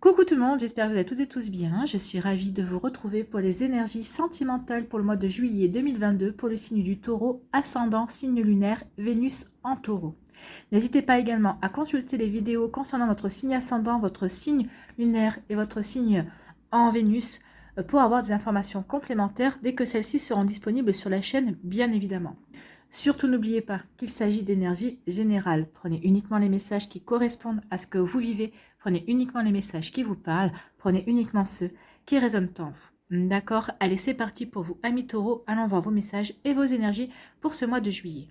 Coucou tout le monde, j'espère que vous allez toutes et tous bien. Je suis ravie de vous retrouver pour les énergies sentimentales pour le mois de juillet 2022 pour le signe du Taureau, ascendant, signe lunaire, Vénus en Taureau. N'hésitez pas également à consulter les vidéos concernant votre signe ascendant, votre signe lunaire et votre signe en Vénus pour avoir des informations complémentaires dès que celles-ci seront disponibles sur la chaîne, bien évidemment. Surtout n'oubliez pas qu'il s'agit d'énergie générale. Prenez uniquement les messages qui correspondent à ce que vous vivez. Prenez uniquement les messages qui vous parlent. Prenez uniquement ceux qui résonnent en vous. D'accord? Allez, c'est parti pour vous, amis taureaux. Allons voir vos messages et vos énergies pour ce mois de juillet.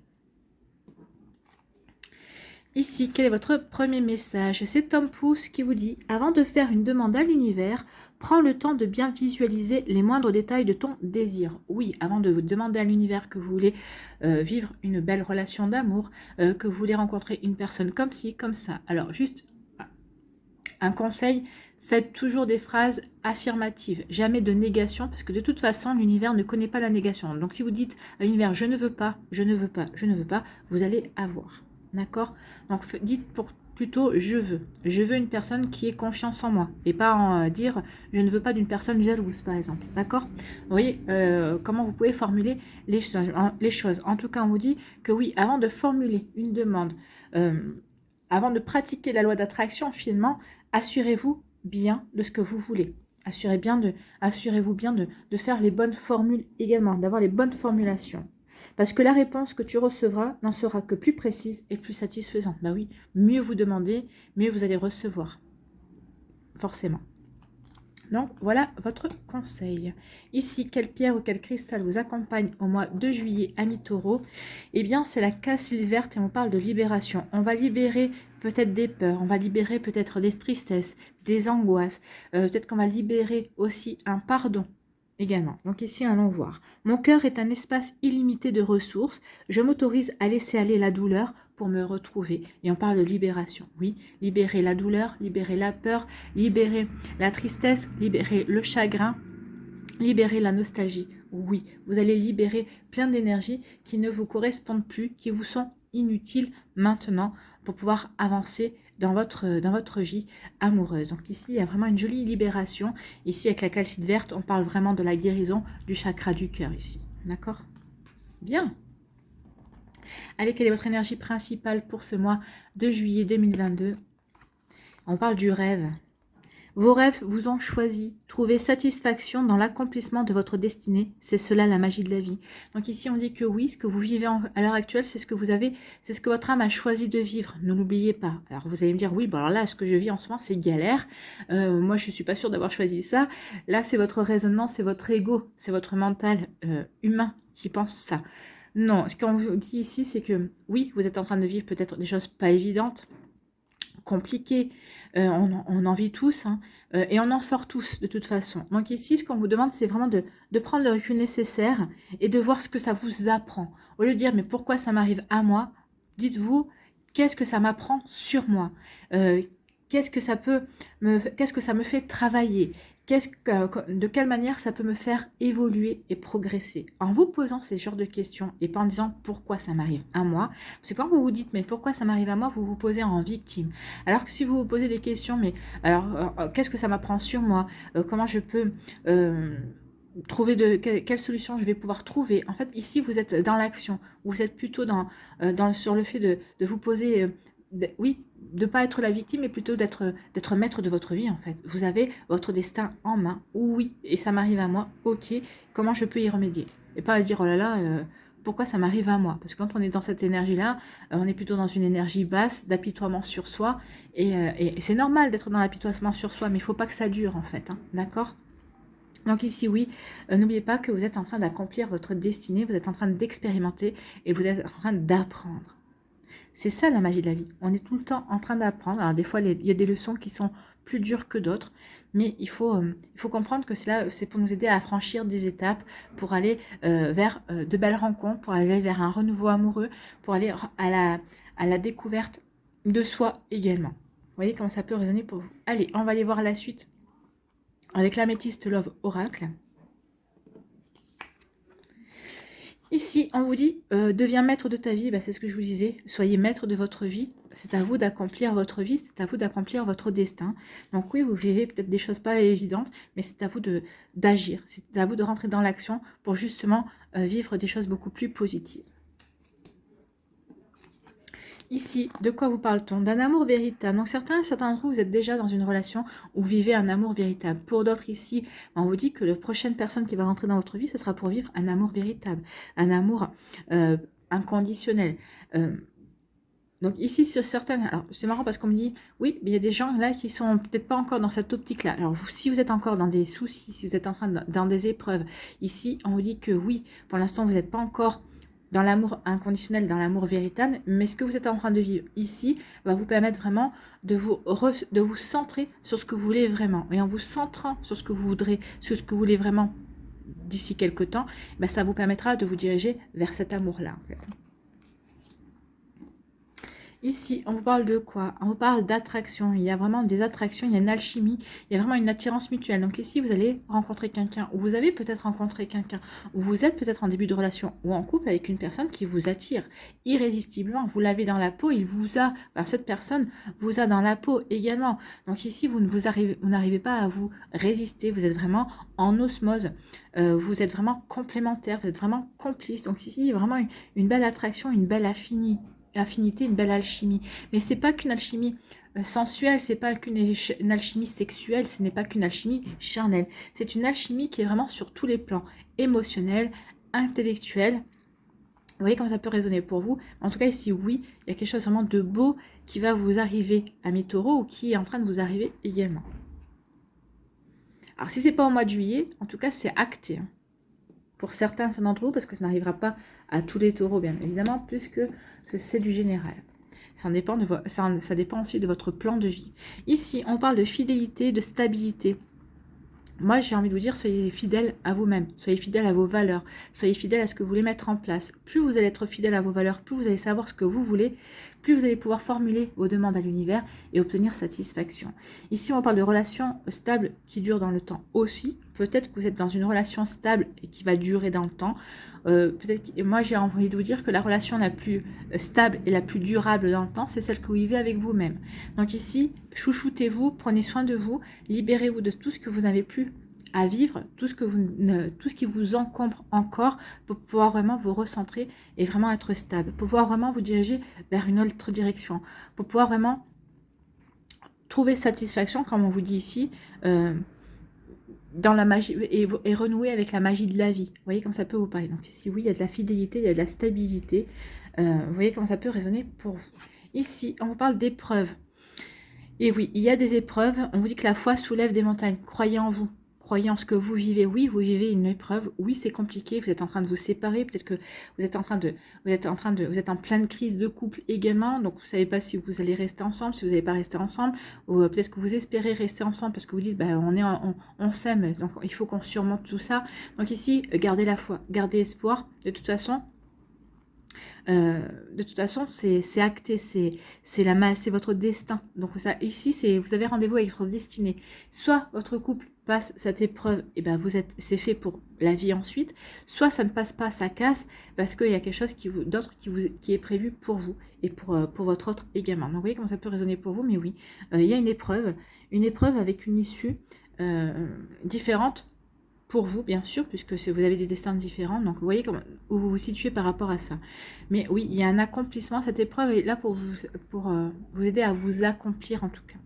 Ici, quel est votre premier message? C'est Tom Pouce qui vous dit « Avant de faire une demande à l'univers, prends le temps de bien visualiser les moindres détails de ton désir. » Oui, avant de vous demander à l'univers que vous voulez vivre une belle relation d'amour, que vous voulez rencontrer une personne comme ci, comme ça. Alors, juste un conseil, faites toujours des phrases affirmatives, jamais de négation, parce que de toute façon, l'univers ne connaît pas la négation. Donc, si vous dites à l'univers « je ne veux pas, je ne veux pas, je ne veux pas », vous allez avoir. D'accord? Donc, dites plutôt je veux une personne qui ait confiance en moi et pas en dire je ne veux pas d'une personne jalouse, par exemple. D'accord? Vous voyez comment vous pouvez formuler les choses. En tout cas, on vous dit que oui, avant de formuler une demande, avant de pratiquer la loi d'attraction, finalement, assurez-vous bien de ce que vous voulez. Assurez-vous bien de faire les bonnes formules également, d'avoir les bonnes formulations. Parce que la réponse que tu recevras n'en sera que plus précise et plus satisfaisante. Bah oui, mieux vous demandez, mieux vous allez recevoir. Forcément. Donc, voilà votre conseil. Ici, quelle pierre ou quel cristal vous accompagne au mois de juillet, amis taureaux? Eh bien, c'est la cassile verte et on parle de libération. On va libérer peut-être des peurs, on va libérer peut-être des tristesses, des angoisses. Peut-être qu'on va libérer aussi un pardon également. Donc ici, allons voir. Mon cœur est un espace illimité de ressources. Je m'autorise à laisser aller la douleur pour me retrouver. Et on parle de libération. Oui, libérer la douleur, libérer la peur, libérer la tristesse, libérer le chagrin, libérer la nostalgie. Oui, vous allez libérer plein d'énergies qui ne vous correspondent plus, qui vous sont inutiles maintenant pour pouvoir avancer dans votre vie amoureuse. Donc ici, il y a vraiment une jolie libération. Ici, avec la calcite verte, on parle vraiment de la guérison du chakra du cœur ici. D'accord? Bien. Allez, quelle est votre énergie principale pour ce mois de juillet 2022? On parle du rêve. Vos rêves vous ont choisi. Trouvez satisfaction dans l'accomplissement de votre destinée. C'est cela la magie de la vie. Donc ici, on dit que oui, ce que vous vivez à l'heure actuelle, c'est ce que vous avez, c'est ce que votre âme a choisi de vivre. Ne l'oubliez pas. Alors vous allez me dire, oui, bon alors là, ce que je vis en ce moment, c'est galère. Moi, je ne suis pas sûre d'avoir choisi ça. Là, c'est votre raisonnement, c'est votre ego, c'est votre mental humain qui pense ça. Non, ce qu'on vous dit ici, c'est que oui, vous êtes en train de vivre peut-être des choses pas évidentes, compliqué, on en vit tous, hein, et on en sort tous de toute façon. Donc ici, ce qu'on vous demande, c'est vraiment de prendre le recul nécessaire et de voir ce que ça vous apprend. Au lieu de dire, mais pourquoi ça m'arrive à moi, dites-vous, qu'est-ce que ça m'apprend sur moi, qu'est-ce que ça me fait travailler, de quelle manière ça peut me faire évoluer et progresser. En vous posant ces genres de questions et pas en disant pourquoi ça m'arrive à moi, parce que quand vous vous dites mais pourquoi ça m'arrive à moi, vous vous posez en victime. Alors que si vous vous posez des questions, mais alors qu'est-ce que ça m'apprend sur moi, comment je peux trouver quelle solution je vais pouvoir trouver. En fait, ici, vous êtes dans l'action. Vous êtes plutôt sur le fait de vous poser, oui, de ne pas être la victime, mais plutôt d'être maître de votre vie, en fait. Vous avez votre destin en main. Oui, et ça m'arrive à moi. Ok, comment je peux y remédier? Et pas à dire, oh là là, pourquoi ça m'arrive à moi? Parce que quand on est dans cette énergie-là, on est plutôt dans une énergie basse, d'apitoiement sur soi. Et c'est normal d'être dans l'apitoiement sur soi, mais il ne faut pas que ça dure, en fait. Hein, d'accord? Donc ici, oui, n'oubliez pas que vous êtes en train d'accomplir votre destinée, vous êtes en train d'expérimenter et vous êtes en train d'apprendre. C'est ça la magie de la vie. On est tout le temps en train d'apprendre. Alors des fois, il y a des leçons qui sont plus dures que d'autres, mais il faut comprendre que c'est pour nous aider à franchir des étapes, pour aller vers de belles rencontres, pour aller vers un renouveau amoureux, pour aller à la découverte de soi également. Vous voyez comment ça peut résonner pour vous. Allez, on va aller voir la suite avec l'améthyste Love Oracle. Ici, on vous dit, deviens maître de ta vie, c'est ce que je vous disais, soyez maître de votre vie, c'est à vous d'accomplir votre vie, c'est à vous d'accomplir votre destin. Donc oui, vous vivez peut-être des choses pas évidentes, mais c'est à vous d'agir, c'est à vous de rentrer dans l'action pour justement vivre des choses beaucoup plus positives. Ici, de quoi vous parle-t-on? D'un amour véritable. Donc certains d'entre vous, vous êtes déjà dans une relation où vous vivez un amour véritable. Pour d'autres ici, on vous dit que la prochaine personne qui va rentrer dans votre vie, ce sera pour vivre un amour véritable, un amour inconditionnel. Donc ici, sur certaines, alors c'est marrant parce qu'on me dit, oui, mais il y a des gens là qui sont peut-être pas encore dans cette optique-là. Alors si vous êtes encore dans des soucis, si vous êtes en train dans des épreuves, ici, on vous dit que oui, pour l'instant, vous n'êtes pas encore dans l'amour inconditionnel, dans l'amour véritable, mais ce que vous êtes en train de vivre ici va vous permettre vraiment de vous centrer sur ce que vous voulez vraiment. Et en vous centrant sur ce que vous voudrez, sur ce que vous voulez vraiment d'ici quelques temps, ben ça vous permettra de vous diriger vers cet amour-là, en fait. Ici, on vous parle de quoi? On vous parle d'attraction. Il y a vraiment des attractions, il y a une alchimie, il y a vraiment une attirance mutuelle. Donc ici, vous allez rencontrer quelqu'un, ou vous avez peut-être rencontré quelqu'un, ou vous êtes peut-être en début de relation, ou en couple avec une personne qui vous attire irrésistiblement. Vous l'avez dans la peau, il vous a, enfin, cette personne vous a dans la peau également. Donc ici, vous n'arrivez pas à vous résister, vous êtes vraiment en osmose. Vous êtes vraiment complémentaires, vous êtes vraiment complices. Donc ici, il y a vraiment une belle attraction, une belle affinité, une belle alchimie. Mais c'est pas qu'une alchimie sensuelle, c'est pas qu'une alchimie sexuelle, ce n'est pas qu'une alchimie charnelle. C'est une alchimie qui est vraiment sur tous les plans, émotionnel, intellectuel. Vous voyez comment ça peut résonner pour vous. En tout cas ici, oui, il y a quelque chose vraiment de beau qui va vous arriver à mi-taureau ou qui est en train de vous arriver également. Alors si c'est pas au mois de juillet, en tout cas c'est acté. Pour certains d'entre vous, parce que ça n'arrivera pas à tous les taureaux, bien évidemment, puisque c'est du général. Ça dépend aussi de votre plan de vie. Ici, on parle de fidélité, de stabilité. Moi, j'ai envie de vous dire, soyez fidèles à vous-même, soyez fidèles à vos valeurs, soyez fidèles à ce que vous voulez mettre en place. Plus vous allez être fidèle à vos valeurs, plus vous allez savoir ce que vous voulez, plus vous allez pouvoir formuler vos demandes à l'univers et obtenir satisfaction. Ici, on parle de relations stables qui durent dans le temps aussi. Peut-être que vous êtes dans une relation stable et qui va durer dans le temps. Moi, j'ai envie de vous dire que la relation la plus stable et la plus durable dans le temps, c'est celle que vous vivez avec vous-même. Donc ici, chouchoutez-vous, prenez soin de vous, libérez-vous de tout ce que vous n'avez plus à vivre, tout ce qui vous encombre encore pour pouvoir vraiment vous recentrer et vraiment être stable, pour pouvoir vraiment vous diriger vers une autre direction, pour pouvoir vraiment trouver satisfaction, comme on vous dit ici, dans la magie et renouer avec la magie de la vie. Vous voyez comme ça peut vous parler. Donc ici, oui, il y a de la fidélité, il y a de la stabilité. Vous voyez comment ça peut résonner pour vous. Ici, on vous parle d'épreuves. Et oui, il y a des épreuves. On vous dit que la foi soulève des montagnes. Croyez en vous. Croyez en ce que vous vivez. Oui, vous vivez une épreuve. Oui, c'est compliqué. Vous êtes en train de vous séparer. Peut-être que vous êtes vous êtes en pleine crise de couple également. Donc, vous ne savez pas si vous allez rester ensemble, si vous n'allez pas rester ensemble. Ou peut-être que vous espérez rester ensemble parce que vous dites, ben, on s'aime. Donc, il faut qu'on surmonte tout ça. Donc ici, gardez la foi, gardez espoir. De toute façon, c'est acté, c'est votre destin. Donc ça, ici, vous avez rendez-vous avec votre destinée. Soit votre couple passe cette épreuve, et ben c'est fait pour la vie ensuite. Soit ça ne passe pas, ça casse, parce qu'il y a quelque chose d'autre qui est prévu pour vous et pour votre autre également. Donc vous voyez comment ça peut résonner pour vous, mais oui, il y a une épreuve avec une issue différente. Pour vous, bien sûr, puisque vous avez des destins différents. Donc, vous voyez où vous vous situez par rapport à ça. Mais oui, il y a un accomplissement. Cette épreuve est là pour vous aider à vous accomplir, en tout cas.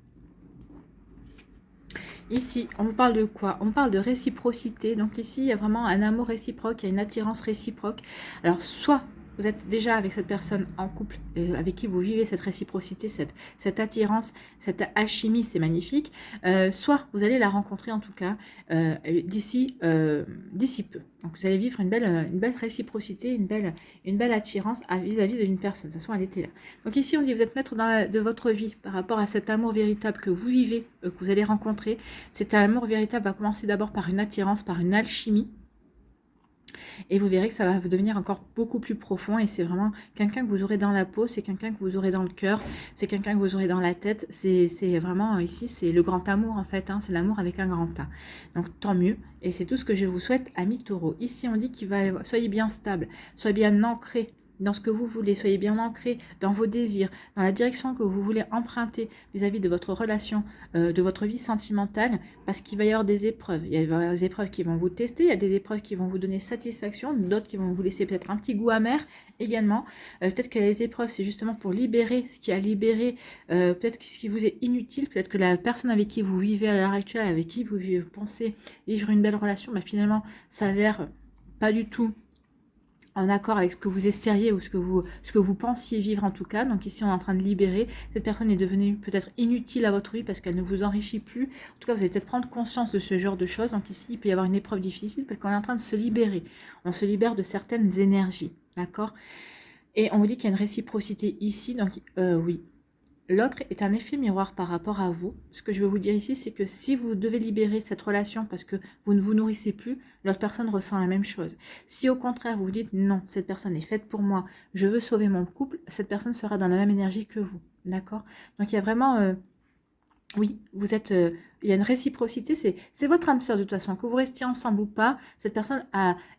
Ici, on vous parle de quoi? On parle de réciprocité. Donc ici, il y a vraiment un amour réciproque, il y a une attirance réciproque. Alors, soit vous êtes déjà avec cette personne en couple, avec qui vous vivez cette réciprocité, cette attirance, cette alchimie, c'est magnifique. Soit vous allez la rencontrer en tout cas d'ici peu. Donc vous allez vivre une belle réciprocité, une belle attirance vis-à-vis d'une personne. De toute façon, elle était là. Donc ici, on dit vous êtes maître de votre vie par rapport à cet amour véritable que vous vivez, que vous allez rencontrer. Cet amour véritable va commencer d'abord par une attirance, par une alchimie. Et vous verrez que ça va devenir encore beaucoup plus profond et c'est vraiment quelqu'un que vous aurez dans la peau, c'est quelqu'un que vous aurez dans le cœur, c'est quelqu'un que vous aurez dans la tête. C'est vraiment, ici, c'est le grand amour en fait, hein, c'est l'amour avec un grand A. Donc tant mieux et c'est tout ce que je vous souhaite, amis taureaux. Ici, on dit soyez bien stable, soyez bien ancré dans ce que vous voulez, soyez bien ancré dans vos désirs, dans la direction que vous voulez emprunter vis-à-vis de votre relation, de votre vie sentimentale, parce qu'il va y avoir des épreuves. Il va y avoir des épreuves qui vont vous tester, il y a des épreuves qui vont vous donner satisfaction, d'autres qui vont vous laisser peut-être un petit goût amer également. Peut-être que les épreuves, c'est justement pour libérer ce qui a libéré, peut-être ce qui vous est inutile, peut-être que la personne avec qui vous vivez à l'heure actuelle, avec qui vous pensez vivre une belle relation, bah, finalement s'avère pas du tout en accord avec ce que vous espériez ou ce que vous pensiez vivre en tout cas. Donc ici, on est en train de libérer. Cette personne est devenue peut-être inutile à votre vie parce qu'elle ne vous enrichit plus. En tout cas, vous allez peut-être prendre conscience de ce genre de choses. Donc ici, il peut y avoir une épreuve difficile parce qu'on est en train de se libérer. On se libère de certaines énergies, d'accord? Et on vous dit qu'il y a une réciprocité ici. Donc oui, l'autre est un effet miroir par rapport à vous. Ce que je veux vous dire ici, c'est que si vous devez libérer cette relation parce que vous ne vous nourrissez plus, l'autre personne ressent la même chose. Si au contraire, vous vous dites non, cette personne est faite pour moi, je veux sauver mon couple, cette personne sera dans la même énergie que vous. D'accord? Donc il y a vraiment... oui, vous êtes... il y a une réciprocité, c'est votre âme sœur de toute façon. Que vous restiez ensemble ou pas, cette personne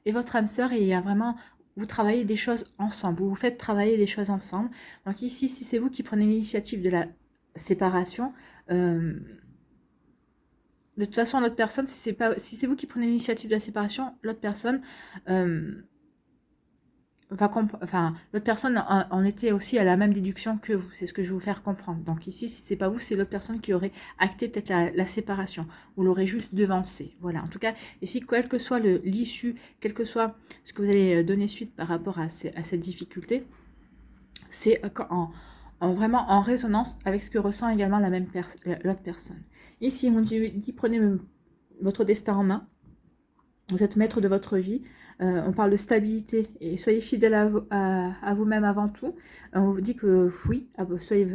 est votre âme sœur et il y a vraiment... Vous travaillez des choses ensemble, vous vous faites travailler des choses ensemble. Donc ici, si c'est vous qui prenez l'initiative de la séparation, de toute façon, l'autre personne, si c'est vous qui prenez l'initiative de la séparation, l'autre personne l'autre personne en était aussi à la même déduction que vous. C'est ce que je vais vous faire comprendre. Donc ici, si c'est pas vous, c'est l'autre personne qui aurait acté peut-être la séparation. Vous l'aurez juste devancé. Voilà. En tout cas, ici, quel que soit l'issue, quel que soit ce que vous allez donner suite par rapport à cette difficulté, c'est vraiment en résonance avec ce que ressent également l'autre personne. Ici, on dit prenez votre destin en main. Vous êtes maître de votre vie. On parle de stabilité et soyez fidèle à vous-même avant tout. On vous dit que oui, soyez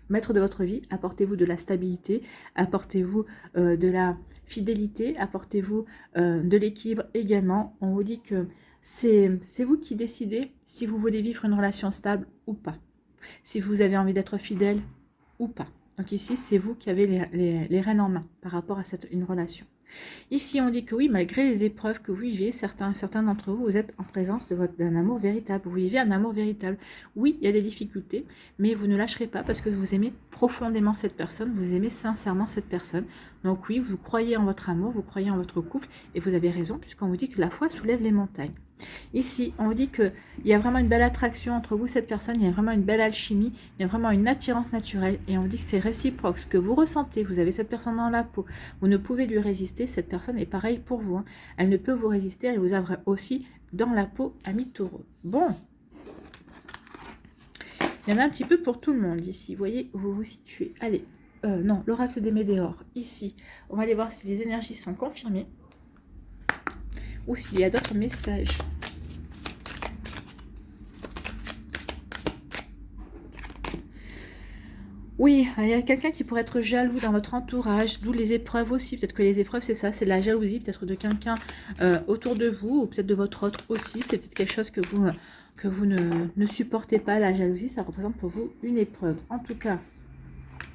maître de votre vie, apportez-vous de la stabilité, apportez-vous de la fidélité, apportez-vous de l'équilibre également. On vous dit que c'est vous qui décidez si vous voulez vivre une relation stable ou pas, si vous avez envie d'être fidèle ou pas. Donc ici, c'est vous qui avez les rênes en main par rapport à une relation. Ici, on dit que oui, malgré les épreuves que vous vivez, certains d'entre vous, vous êtes en présence d'un amour véritable. Vous vivez un amour véritable. Oui, il y a des difficultés, mais vous ne lâcherez pas parce que vous aimez profondément cette personne, vous aimez sincèrement cette personne. Donc oui, vous croyez en votre amour, vous croyez en votre couple, et vous avez raison, puisqu'on vous dit que la foi soulève les montagnes. Ici, on vous dit qu'il y a vraiment une belle attraction entre vous et cette personne, il y a vraiment une belle alchimie, il y a vraiment une attirance naturelle, et on vous dit que c'est réciproque. Ce que vous ressentez, vous avez cette personne dans la peau, vous ne pouvez lui résister, cette personne est pareille pour vous. Hein. Elle ne peut vous résister, elle vous a aussi dans la peau, ami taureau. Bon, il y en a un petit peu pour tout le monde ici, vous voyez où vous vous situez. Allez, non, l'oracle des Médéors, ici, on va aller voir si les énergies sont confirmées, ou s'il y a d'autres messages. Oui, il y a quelqu'un qui pourrait être jaloux dans votre entourage, d'où les épreuves aussi. Peut-être que les épreuves, c'est ça, c'est de la jalousie, peut-être de quelqu'un autour de vous, ou peut-être de votre autre aussi. C'est peut-être quelque chose que vous ne supportez pas, la jalousie, ça représente pour vous une épreuve. En tout cas,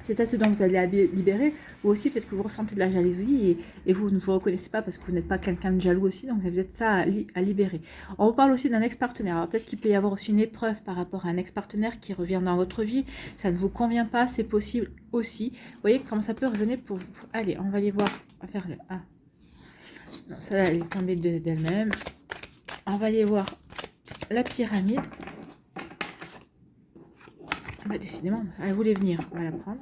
c'est à ce dont vous allez libérer, ou aussi peut-être que vous ressentez de la jalousie et vous ne vous reconnaissez pas parce que vous n'êtes pas quelqu'un de jaloux aussi, donc vous êtes ça à libérer. On vous parle aussi d'un ex-partenaire. Alors peut-être qu'il peut y avoir aussi une épreuve par rapport à un ex-partenaire qui revient dans votre vie, ça ne vous convient pas, c'est possible aussi. Vous voyez comment ça peut résonner pour vous. Allez, on va aller voir, on va faire le A. Non, ça là, elle est tombée d'elle-même. On va aller voir la pyramide. Bah, décidément, elle voulait venir, on va la prendre.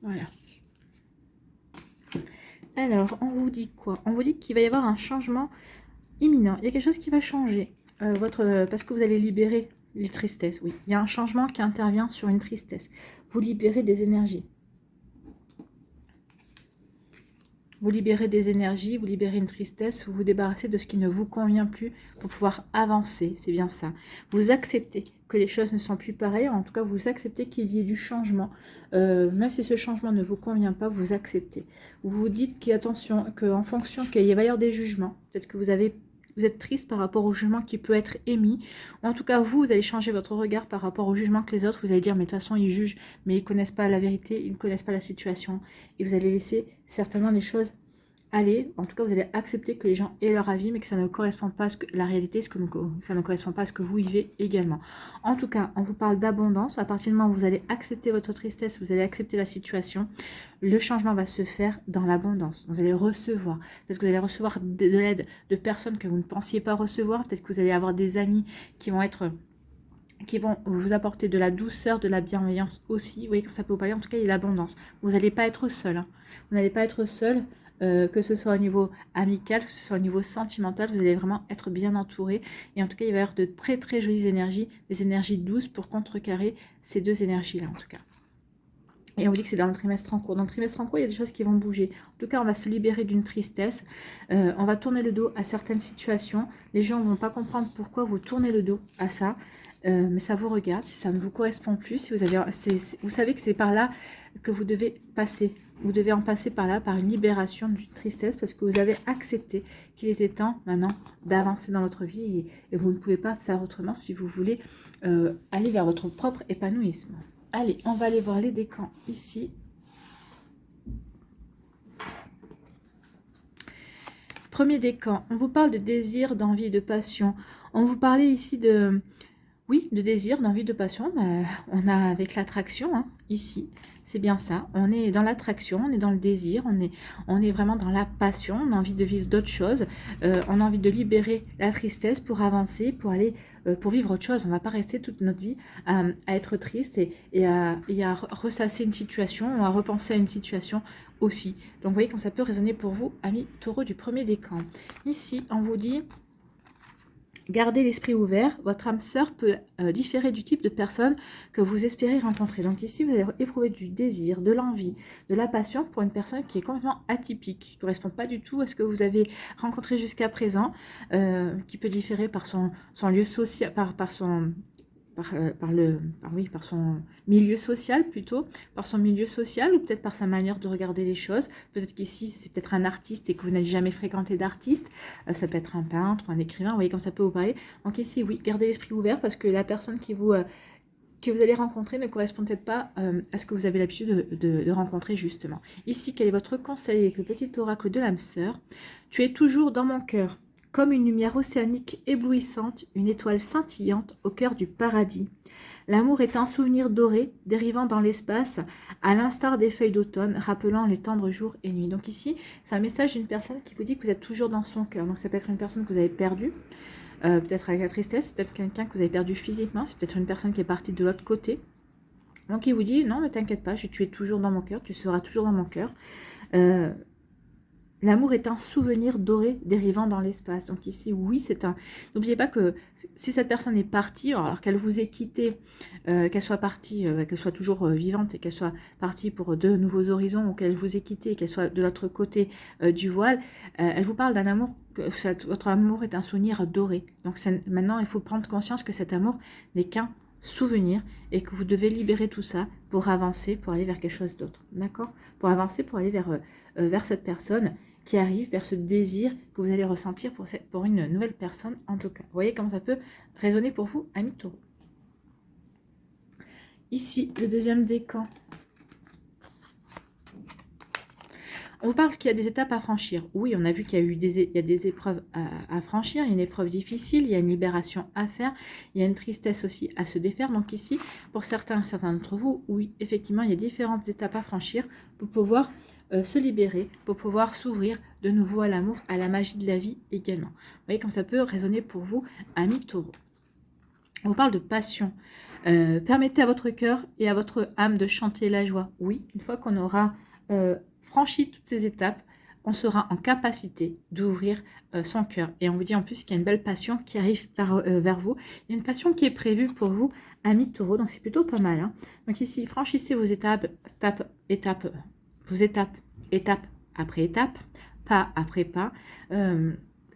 Voilà. Alors, on vous dit quoi? On vous dit qu'il va y avoir un changement imminent. Il y a quelque chose qui va changer. Parce que vous allez libérer les tristesses. Oui, il y a un changement qui intervient sur une tristesse. Vous libérez des énergies. Vous libérez des énergies, vous libérez une tristesse, vous vous débarrassez de ce qui ne vous convient plus pour pouvoir avancer, c'est bien ça. Vous acceptez que les choses ne sont plus pareilles, en tout cas vous acceptez qu'il y ait du changement. Même si ce changement ne vous convient pas, vous acceptez. Vous vous dites qu'attention, qu'en fonction, qu'il va y avoir des jugements, peut-être que vous avez vous êtes triste par rapport au jugement qui peut être émis. Ou en tout cas, vous allez changer votre regard par rapport au jugement que les autres. Vous allez dire, mais de toute façon, ils jugent, mais ils ne connaissent pas la vérité, ils ne connaissent pas la situation. Et vous allez laisser certainement les choses aller. En tout cas, vous allez accepter que les gens aient leur avis, mais que ça ne correspond pas à ce que la réalité, ça ne correspond pas à ce que vous vivez également. En tout cas, on vous parle d'abondance. À partir du moment où vous allez accepter votre tristesse, vous allez accepter la situation, le changement va se faire dans l'abondance. Vous allez recevoir. Peut-être que vous allez recevoir de l'aide de personnes que vous ne pensiez pas recevoir. Peut-être que vous allez avoir des amis qui vont vous apporter de la douceur, de la bienveillance aussi. Vous voyez comme ça peut vous parler. En tout cas, il y a l'abondance. Vous n'allez pas être seul. Hein. Vous n'allez pas être seul. Que ce soit au niveau amical, que ce soit au niveau sentimental, vous allez vraiment être bien entouré. Et en tout cas, il va y avoir de très très jolies énergies, des énergies douces pour contrecarrer ces deux énergies-là en tout cas. Et on vous dit que c'est dans le trimestre en cours. Dans le trimestre en cours, il y a des choses qui vont bouger. En tout cas, on va se libérer d'une tristesse. On va tourner le dos à certaines situations. Les gens ne vont pas comprendre pourquoi vous tournez le dos à ça. Mais ça vous regarde, si ça ne vous correspond plus, si vous savez que c'est par là que vous devez passer. Vous devez en passer par là, par une libération d'une tristesse, parce que vous avez accepté qu'il était temps maintenant d'avancer dans votre vie et vous ne pouvez pas faire autrement si vous voulez aller vers votre propre épanouissement. Allez, on va aller voir les décans ici. Premier décan, on vous parle de désir, d'envie, de passion. On vous parlait ici de... Oui, de désir, d'envie, de passion, on a avec l'attraction, hein, ici, c'est bien ça. On est dans l'attraction, on est dans le désir, on est vraiment dans la passion, on a envie de vivre d'autres choses, on a envie de libérer la tristesse pour avancer, pour aller, pour vivre autre chose. On ne va pas rester toute notre vie à être triste et à ressasser une situation ou à repenser à une situation aussi. Donc vous voyez comme ça peut résonner pour vous, amis taureaux du premier décan. Ici, on vous dit... Gardez l'esprit ouvert, votre âme sœur peut différer du type de personne que vous espérez rencontrer. Donc ici, vous allez éprouver du désir, de l'envie, de la passion pour une personne qui est complètement atypique, qui ne correspond pas du tout à ce que vous avez rencontré jusqu'à présent, qui peut différer par son lieu social, par son milieu social plutôt, par son milieu social ou peut-être par sa manière de regarder les choses. Peut-être qu'ici, c'est peut-être un artiste et que vous n'avez jamais fréquenté d'artiste. Ça peut être un peintre ou un écrivain, vous voyez comme ça peut vous parler. Donc ici, oui, gardez l'esprit ouvert parce que la personne que vous allez rencontrer ne correspond peut-être pas à ce que vous avez l'habitude de rencontrer justement. Ici, quel est votre conseil avec le petit oracle de l'âme sœur? Tu es toujours dans mon cœur. Comme une lumière océanique éblouissante, une étoile scintillante au cœur du paradis. L'amour est un souvenir doré, dérivant dans l'espace, à l'instar des feuilles d'automne, rappelant les tendres jours et nuits. Donc ici, c'est un message d'une personne qui vous dit que vous êtes toujours dans son cœur. Donc ça peut être une personne que vous avez perdue, peut-être avec la tristesse, peut-être quelqu'un que vous avez perdu physiquement, c'est peut-être une personne qui est partie de l'autre côté. Donc il vous dit, non, ne t'inquiète pas, tu es toujours dans mon cœur, tu seras toujours dans mon cœur. L'amour est un souvenir doré dérivant dans l'espace. Donc ici, oui, c'est un... N'oubliez pas que si cette personne est partie, alors qu'elle vous ait quitté, qu'elle soit partie, qu'elle soit toujours vivante et qu'elle soit partie pour de nouveaux horizons ou qu'elle vous ait quitté et qu'elle soit de l'autre côté du voile, elle vous parle d'un amour, votre amour est un souvenir doré. Donc maintenant, il faut prendre conscience que cet amour n'est qu'un souvenir et que vous devez libérer tout ça pour avancer, pour aller vers quelque chose d'autre. D'accord? Pour avancer, pour aller vers cette personne qui arrive, vers ce désir que vous allez ressentir pour une nouvelle personne en tout cas. Vous voyez comment ça peut résonner pour vous, amis taureaux. Ici, le deuxième décan. On vous parle qu'il y a des étapes à franchir. Oui, on a vu qu'il y a des épreuves à franchir, il y a une épreuve difficile, il y a une libération à faire, il y a une tristesse aussi à se défaire. Donc ici, pour certains d'entre vous, oui, effectivement, il y a différentes étapes à franchir pour pouvoir se libérer, pour pouvoir s'ouvrir de nouveau à l'amour, à la magie de la vie également. Vous voyez comme ça peut résonner pour vous, amis taureaux. On vous parle de passion. Permettez à votre cœur et à votre âme de chanter la joie. Oui, une fois qu'on aura franchi toutes ces étapes, on sera en capacité d'ouvrir son cœur. Et on vous dit en plus qu'il y a une belle passion qui arrive vers vous. Il y a une passion qui est prévue pour vous, amis taureaux, donc c'est plutôt pas mal. Hein. Donc ici, franchissez vos étapes après étape, pas après pas.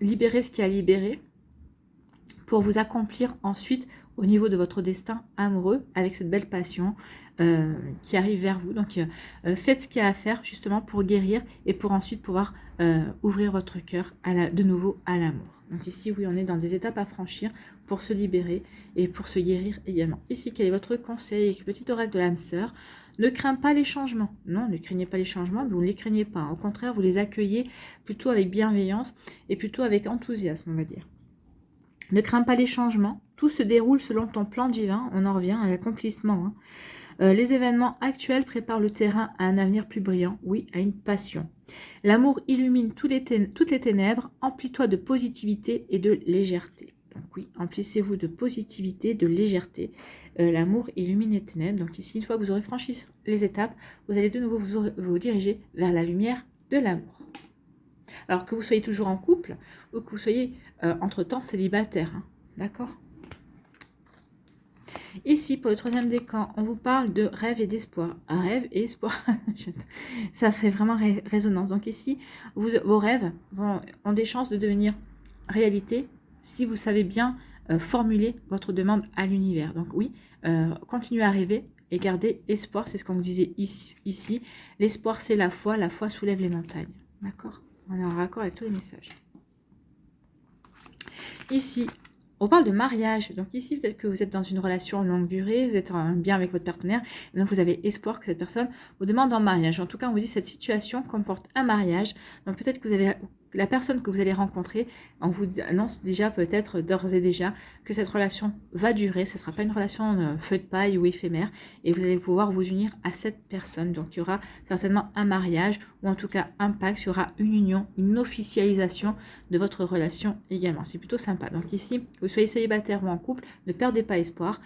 Libérez ce qui a libéré pour vous accomplir ensuite au niveau de votre destin amoureux avec cette belle passion qui arrive vers vous. Donc faites ce qu'il y a à faire justement pour guérir et pour ensuite pouvoir ouvrir votre cœur de nouveau à l'amour. Donc ici, oui, on est dans des étapes à franchir pour se libérer et pour se guérir également. Ici, quel est votre conseil? Petit oracle de l'âme sœur. Ne crains pas les changements. Non, ne craignez pas les changements, vous ne les craignez pas. Au contraire, vous les accueillez plutôt avec bienveillance et plutôt avec enthousiasme, on va dire. Ne crains pas les changements. Tout se déroule selon ton plan divin. On en revient à l'accomplissement. Les événements actuels préparent le terrain à un avenir plus brillant, oui, à une passion. L'amour illumine toutes les ténèbres, emplis-toi de positivité et de légèreté. Donc oui, emplissez-vous de positivité, de légèreté. L'amour illumine les ténèbres. Donc ici, une fois que vous aurez franchi les étapes, vous allez de nouveau vous diriger vers la lumière de l'amour. Alors que vous soyez toujours en couple ou que vous soyez entre-temps célibataire, hein, d'accord ? Ici, pour le troisième décan, on vous parle de rêve et d'espoir. Un rêve et espoir, ça fait vraiment résonance. Donc ici, vos rêves ont des chances de devenir réalité si vous savez bien formuler votre demande à l'univers. Donc oui, continuez à rêver et gardez espoir, c'est ce qu'on vous disait ici. L'espoir, c'est la foi soulève les montagnes. D'accord ? On est en raccord avec tous les messages. Ici, on parle de mariage. Donc ici, peut-être que vous êtes dans une relation longue durée, vous êtes en bien avec votre partenaire, et donc vous avez espoir que cette personne vous demande en mariage. En tout cas, on vous dit que cette situation comporte un mariage. Donc peut-être que vous avez la personne que vous allez rencontrer, on vous annonce déjà peut-être d'ores et déjà que cette relation va durer. Ce ne sera pas une relation feu de paille ou éphémère, et vous allez pouvoir vous unir à cette personne. Donc il y aura certainement un mariage, ou en tout cas un pacte, il y aura une union, une officialisation de votre relation également. C'est plutôt sympa. Donc ici, que vous soyez célibataire ou en couple, ne perdez pas espoir.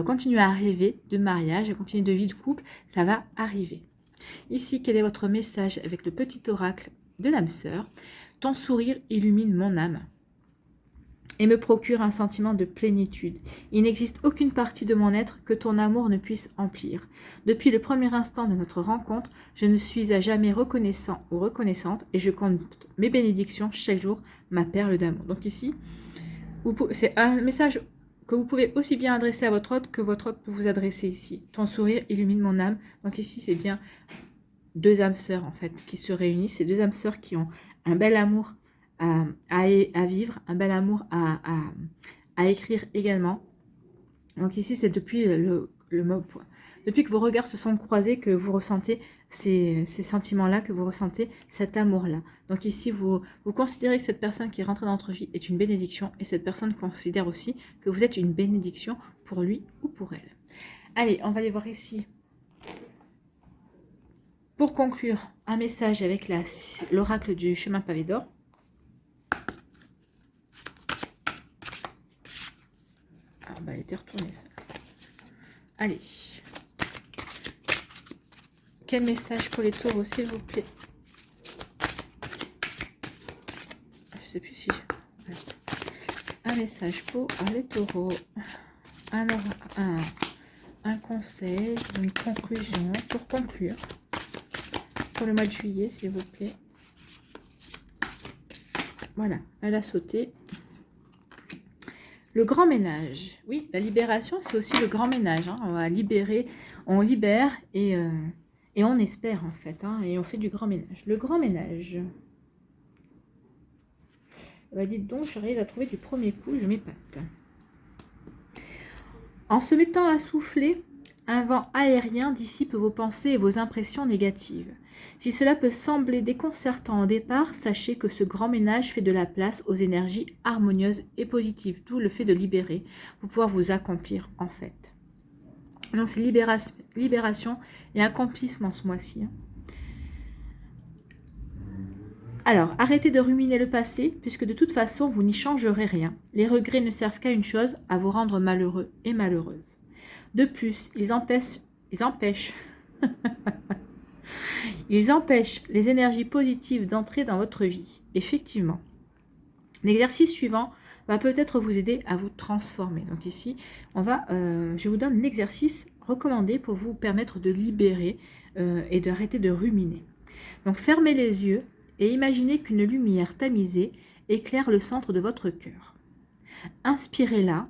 Continuez à rêver de mariage, continuez de vie de couple, ça va arriver. Ici, quel est votre message avec le petit oracle de l'âme sœur? Ton sourire illumine mon âme et me procure un sentiment de plénitude. Il n'existe aucune partie de mon être que ton amour ne puisse emplir. Depuis le premier instant de notre rencontre, je ne suis à jamais reconnaissant ou reconnaissante et je compte mes bénédictions chaque jour, ma perle d'amour. Donc ici, c'est un message que vous pouvez aussi bien adresser à votre hôte que votre hôte peut vous adresser ici. Ton sourire illumine mon âme. Donc ici, c'est bien deux âmes sœurs en fait qui se réunissent. C'est deux âmes sœurs qui ont un bel amour à vivre, un bel amour à écrire également. Donc ici, c'est depuis depuis que vos regards se sont croisés que vous ressentez ces sentiments-là, que vous ressentez cet amour-là. Donc ici, vous considérez que cette personne qui est rentrée dans votre vie est une bénédiction, et cette personne considère aussi que vous êtes une bénédiction pour lui ou pour elle. Allez, on va aller voir ici. Pour conclure, un message avec l'oracle du chemin pavé d'or. Ah bah, elle était retournée ça. Allez. Quel message pour les taureaux, s'il vous plaît? Je sais plus si... Un message pour les taureaux. Un conseil, une conclusion pour conclure. Pour le mois de juillet, s'il vous plaît. Voilà, elle a sauté. Le grand ménage. Oui, la libération, c'est aussi le grand ménage. Hein. On va libérer, on libère et on espère en fait. Hein, et on fait du grand ménage. Le grand ménage. Bah, dites donc, j'arrive à trouver du premier coup, je m'épate. En se mettant à souffler, un vent aérien dissipe vos pensées et vos impressions négatives. Si cela peut sembler déconcertant au départ, sachez que ce grand ménage fait de la place aux énergies harmonieuses et positives, d'où le fait de libérer, pour pouvoir vous accomplir en fait. Donc c'est libération et accomplissement ce mois-ci. Alors, arrêtez de ruminer le passé, puisque de toute façon, vous n'y changerez rien. Les regrets ne servent qu'à une chose, à vous rendre malheureux et malheureuse. De plus, ils empêchent les énergies positives d'entrer dans votre vie. Effectivement. L'exercice suivant va peut-être vous aider à vous transformer. Donc ici, je vous donne l'exercice recommandé pour vous permettre de libérer et d'arrêter de ruminer. Donc fermez les yeux et imaginez qu'une lumière tamisée éclaire le centre de votre cœur. Inspirez-la,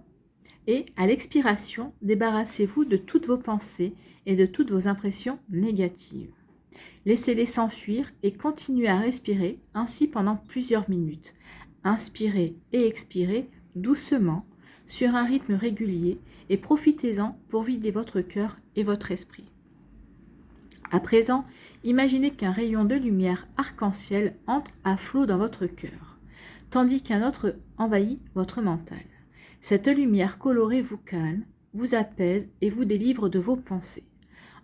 Et à l'expiration, débarrassez-vous de toutes vos pensées et de toutes vos impressions négatives. Laissez-les s'enfuir et continuez à respirer ainsi pendant plusieurs minutes. Inspirez et expirez doucement sur un rythme régulier et profitez-en pour vider votre cœur et votre esprit. À présent, imaginez qu'un rayon de lumière arc-en-ciel entre à flot dans votre cœur, tandis qu'un autre envahit votre mental. Cette lumière colorée vous calme, vous apaise et vous délivre de vos pensées.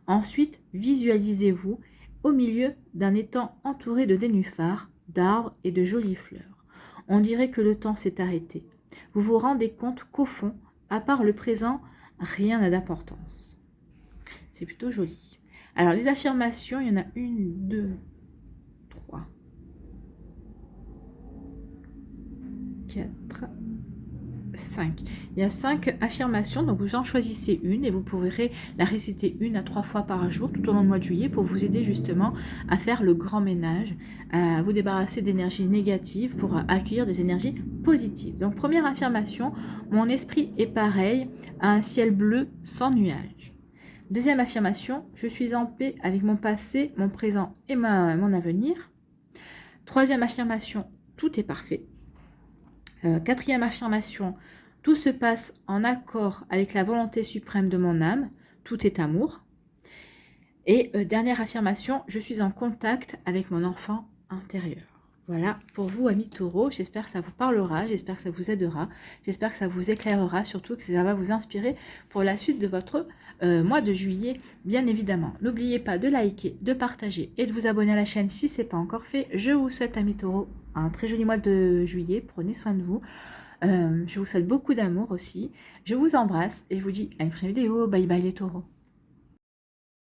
Ensuite, visualisez-vous au milieu d'un étang entouré de nénuphars, d'arbres et de jolies fleurs. On dirait que le temps s'est arrêté. Vous vous rendez compte qu'au fond, à part le présent, rien n'a d'importance. C'est plutôt joli. Alors, les affirmations, il y en a 1, 2, 3, 4, 5. Il y a 5 affirmations, donc vous en choisissez une et vous pourrez la réciter 1 à 3 fois par jour tout au long du mois de juillet pour vous aider justement à faire le grand ménage, à vous débarrasser d'énergies négatives pour accueillir des énergies positives. Donc première affirmation, mon esprit est pareil à un ciel bleu sans nuages. Deuxième affirmation, je suis en paix avec mon passé, mon présent et mon avenir. Troisième affirmation, tout est parfait. Quatrième affirmation, tout se passe en accord avec la volonté suprême de mon âme, tout est amour. Et dernière affirmation, je suis en contact avec mon enfant intérieur. Voilà pour vous, amis taureaux, j'espère que ça vous parlera, j'espère que ça vous aidera, j'espère que ça vous éclairera, surtout que ça va vous inspirer pour la suite de votre mois de juillet, bien évidemment. N'oubliez pas de liker, de partager et de vous abonner à la chaîne si ce n'est pas encore fait. Je vous souhaite, amis taureaux, un très joli mois de juillet, prenez soin de vous. Je vous souhaite beaucoup d'amour aussi, je vous embrasse et je vous dis à une prochaine vidéo, bye bye les taureaux.